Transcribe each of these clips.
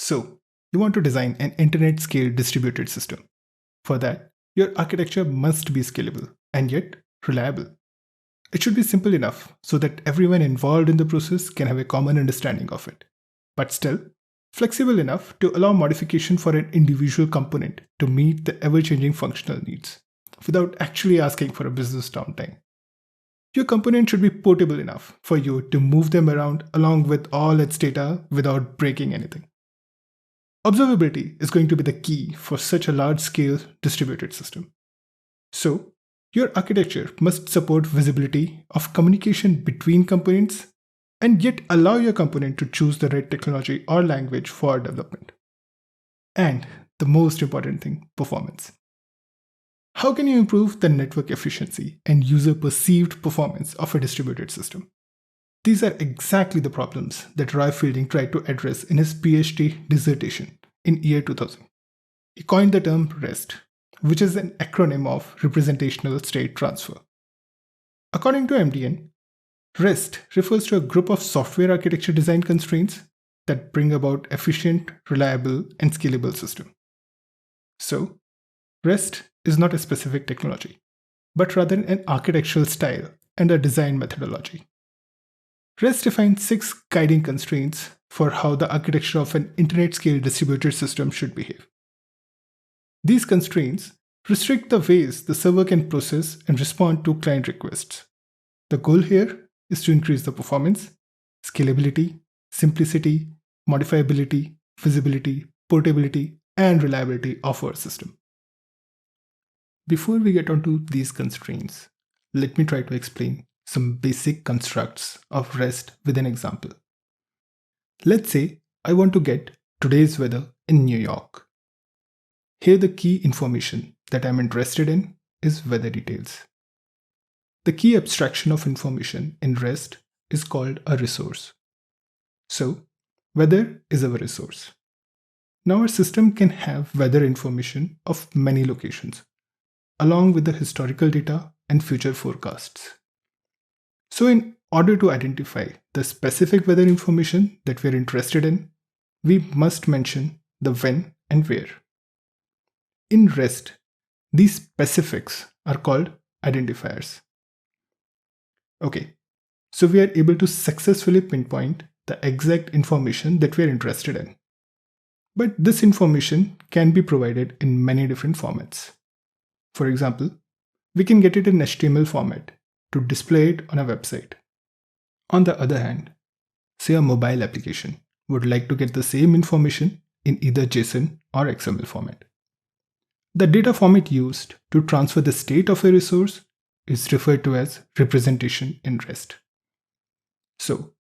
So, you want to design an internet-scale distributed system. For that, your architecture must be scalable and yet reliable. It should be simple enough so that everyone involved in the process can have a common understanding of it, but still flexible enough to allow modification for an individual component to meet the ever-changing functional needs without actually asking for a business downtime. Your component should be portable enough for you to move them around along with all its data without breaking anything. Observability is going to be the key for such a large-scale distributed system. So, your architecture must support visibility of communication between components and yet allow your component to choose the right technology or language for development. And the most important thing, performance. How can you improve the network efficiency and user perceived performance of a distributed system? These are exactly the problems that Roy Fielding tried to address in his PhD dissertation in year 2000. He coined the term REST, which is an acronym of Representational State Transfer. According to MDN, REST refers to a group of software architecture design constraints that bring about efficient, reliable, and scalable system. So, REST is not a specific technology, but rather an architectural style and a design methodology. REST defines 6 guiding constraints for how the architecture of an internet-scale distributed system should behave. These constraints restrict the ways the server can process and respond to client requests. The goal here is to increase the performance, scalability, simplicity, modifiability, visibility, portability, and reliability of our system. Before we get onto these constraints, let me try to explain some basic constructs of REST with an example. Let's say I want to get today's weather in New York. Here the key information that I'm interested in is weather details. The key abstraction of information in REST is called a resource. So, weather is our resource. Now our system can have weather information of many locations, along with the historical data and future forecasts. So in order to identify the specific weather information that we're interested in, we must mention the when and where. In REST, these specifics are called identifiers. Okay, so we are able to successfully pinpoint the exact information that we are interested in. But this information can be provided in many different formats. For example, we can get it in HTML format to display it on a website. On the other hand, say a mobile application would like to get the same information in either JSON or XML format. The data format used to transfer the state of a resource is referred to as representation in REST. So,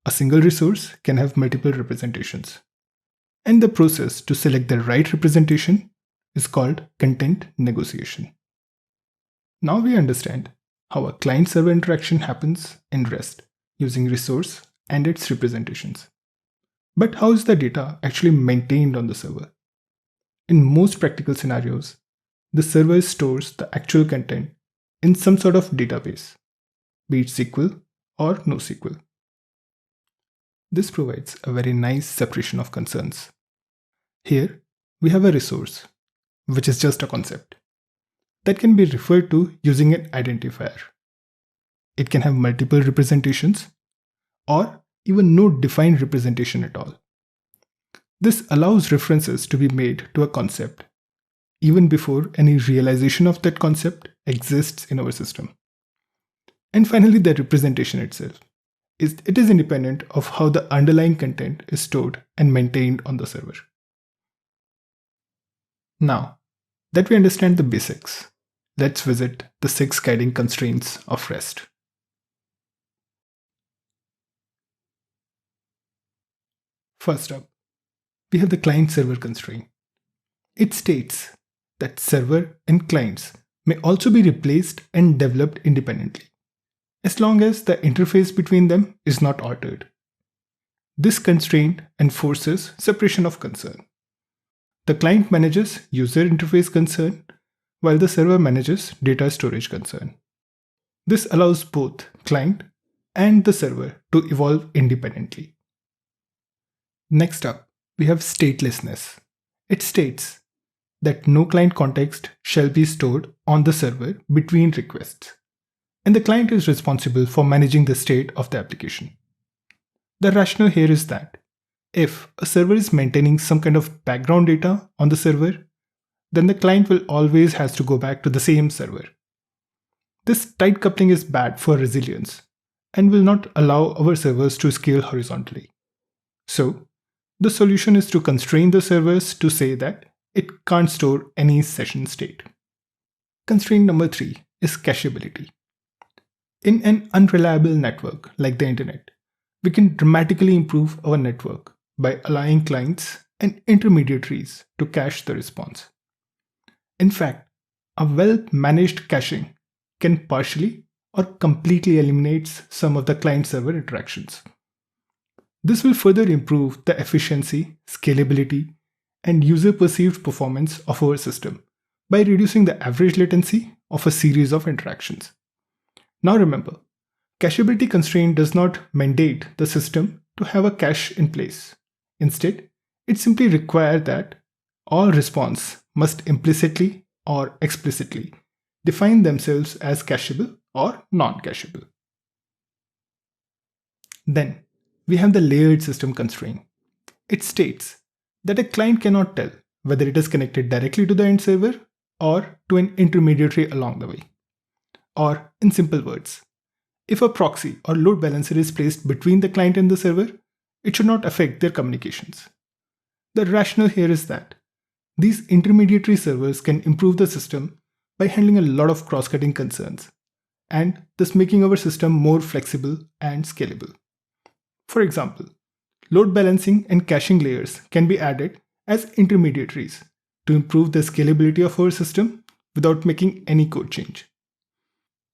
a single resource can have multiple representations, and the process to select the right representation is called content negotiation. Now we understand how a client-server interaction happens in REST using resource and its representations. But how is the data actually maintained on the server? In most practical scenarios, the server stores the actual content in some sort of database, be it SQL or NoSQL. This provides a very nice separation of concerns. Here, we have a resource, which is just a concept, that can be referred to using an identifier. It can have multiple representations or even no defined representation at all. This allows references to be made to a concept even before any realization of that concept exists in our system. And finally, the representation itself. It is independent of how the underlying content is stored and maintained on the server. Now that we understand the basics, let's visit the 6 guiding constraints of REST. First up, we have the client-server constraint. It states that server and clients may also be replaced and developed independently, as long as the interface between them is not altered. This constraint enforces separation of concern. The client manages user interface concern, while the server manages data storage concern. This allows both client and the server to evolve independently. Next up, we have statelessness. It states that no client context shall be stored on the server between requests, and the client is responsible for managing the state of the application. The rationale here is that if a server is maintaining some kind of background data on the server, then the client will always has to go back to the same server. This tight coupling is bad for resilience and will not allow our servers to scale horizontally. So, the solution is to constrain the servers to say that it can't store any session state. Constraint number 3 is cacheability. In an unreliable network like the internet, we can dramatically improve our network by allowing clients and intermediaries to cache the response. In fact, a well-managed caching can partially or completely eliminate some of the client-server interactions. This will further improve the efficiency, scalability, and user-perceived performance of our system by reducing the average latency of a series of interactions. Now remember, cacheability constraint does not mandate the system to have a cache in place. Instead, it simply requires that all response must implicitly or explicitly define themselves as cacheable or non-cacheable. Then, we have the layered system constraint. It states that a client cannot tell whether it is connected directly to the end server or to an intermediary along the way. Or, in simple words, if a proxy or load balancer is placed between the client and the server, it should not affect their communications. The rationale here is that these intermediary servers can improve the system by handling a lot of cross-cutting concerns, and thus making our system more flexible and scalable. For example, load balancing and caching layers can be added as intermediaries to improve the scalability of our system without making any code change.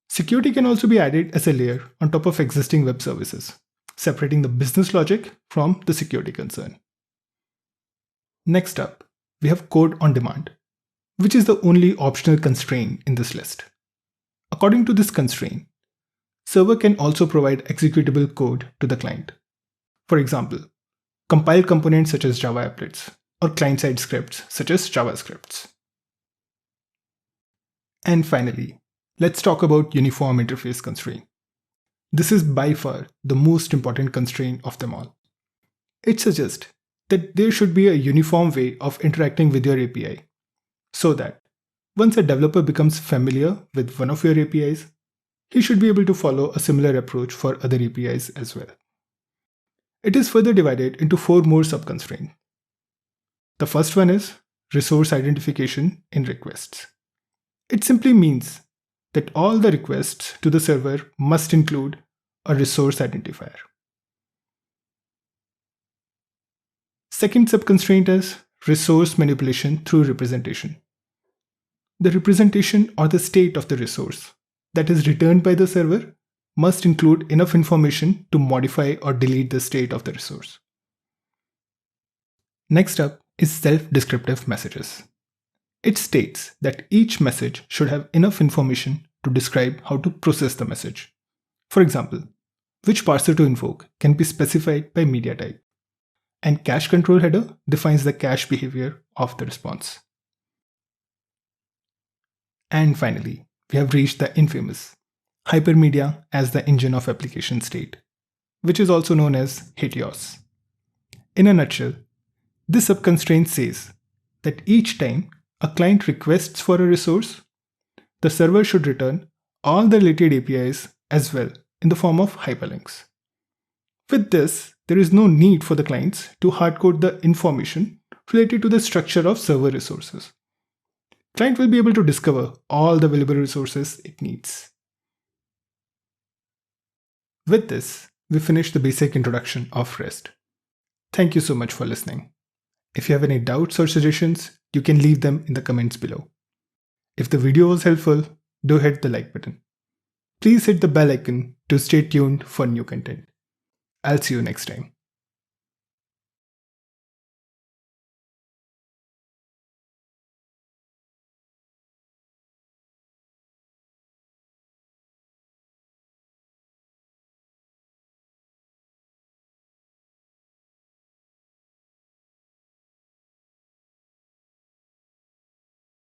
Security can also be added as a layer on top of existing web services, separating the business logic from the security concern. Next up, we have code on demand, which is the only optional constraint in this list. According to this constraint, server can also provide executable code to the client. For example, compile components such as Java applets or client-side scripts such as JavaScripts. And finally, let's talk about uniform interface constraint. This is by far the most important constraint of them all. It suggests that there should be a uniform way of interacting with your API, so that once a developer becomes familiar with one of your APIs, he should be able to follow a similar approach for other APIs as well. It is further divided into 4 more sub-constraints. The first one is resource identification in requests. It simply means that all the requests to the server must include a resource identifier. Second sub-constraint is resource manipulation through representation. The representation or the state of the resource that is returned by the server must include enough information to modify or delete the state of the resource. Next up is self-descriptive messages. It states that each message should have enough information to describe how to process the message. For example, which parser to invoke can be specified by media type, and cache control header defines the cache behavior of the response. And finally, we have reached the infamous hypermedia as the engine of application state, which is also known as HATEOS. In a nutshell, this subconstraint says that each time a client requests for a resource, the server should return all the related APIs as well in the form of hyperlinks. With this, there is no need for the clients to hardcode the information related to the structure of server resources. Client will be able to discover all the available resources it needs. With this, we finish the basic introduction of REST. Thank you so much for listening. If you have any doubts or suggestions, you can leave them in the comments below. If the video was helpful, do hit the like button. Please hit the bell icon to stay tuned for new content. I'll see you next time.